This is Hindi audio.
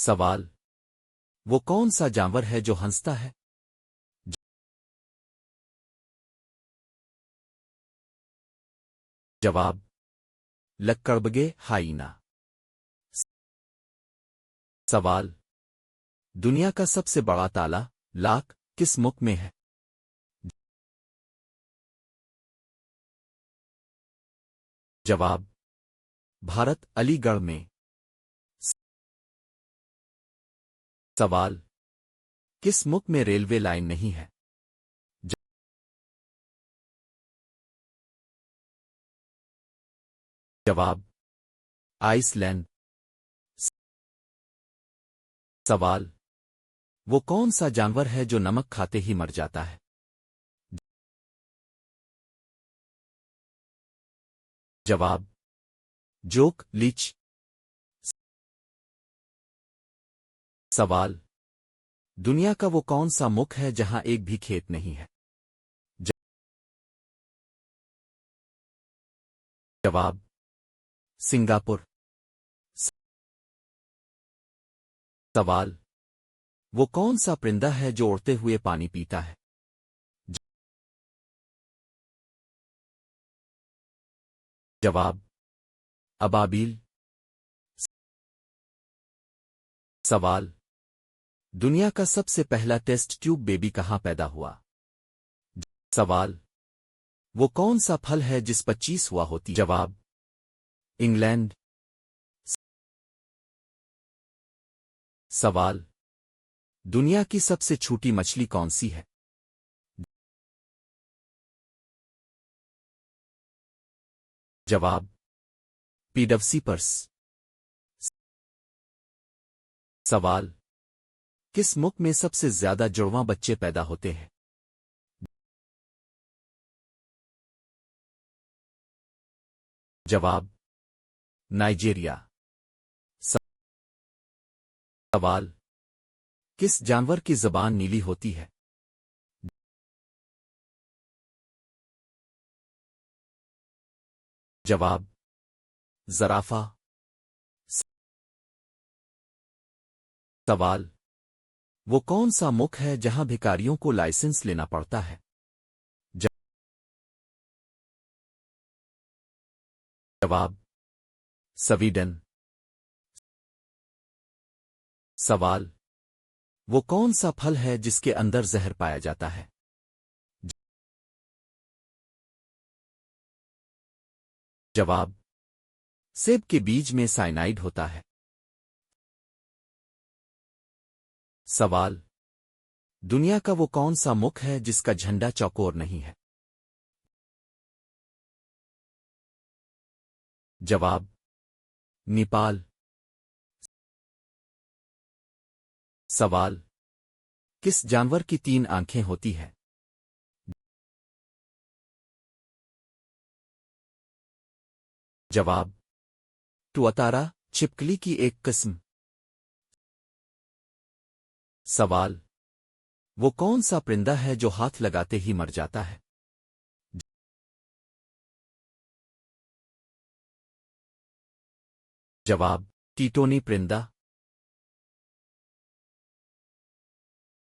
सवाल। वो कौन सा जानवर है जो हंसता है? जवाब। लक्कड़बगे हाइना। सवाल। दुनिया का सबसे बड़ा ताला लाक किस मुल्क में है? जवाब। भारत अलीगढ़ में। सवाल। किस मुल्क में रेलवे लाइन नहीं है? जवाब। आइसलैंड। सवाल। वो कौन सा जानवर है जो नमक खाते ही मर जाता है? जवाब। जोक लीच। सवाल। दुनिया का वो कौन सा मुल्क है जहां एक भी खेत नहीं है? जवाब। सिंगापुर। सवाल। वो कौन सा परिंदा है जो उड़ते हुए पानी पीता है? जवाब। अबाबील। सवाल। दुनिया का सबसे पहला टेस्ट ट्यूब बेबी कहाँ पैदा हुआ? सवाल। वो कौन सा फल है जिस 25 हुआ होती? जवाब। इंग्लैंड। सवाल। दुनिया की सबसे छोटी मछली कौन सी है? जवाब। पीडब्ल्यूसी। सवाल। किस मुल्क में सबसे ज्यादा जुड़वां बच्चे पैदा होते हैं? जवाब। नाइजीरिया। सवाल। किस जानवर की जबान नीली होती है? जवाब। जराफा। सवाल। वो कौन सा मुल्क है जहां भिखारियों को लाइसेंस लेना पड़ता है? जवाब। स्वीडन। सवाल। वो कौन सा फल है जिसके अंदर जहर पाया जाता है? जवाब। सेब के बीज में साइनाइड होता है। सवाल। दुनिया का वो कौन सा मुल्क है जिसका झंडा चौकोर नहीं है? जवाब। नेपाल। सवाल। किस जानवर की 3 आंखें होती हैं? जवाब। टुअतारा छिपकली की एक किस्म। सवाल। वो कौन सा परिंदा है जो हाथ लगाते ही मर जाता है? जवाब। टीटोनी परिंदा।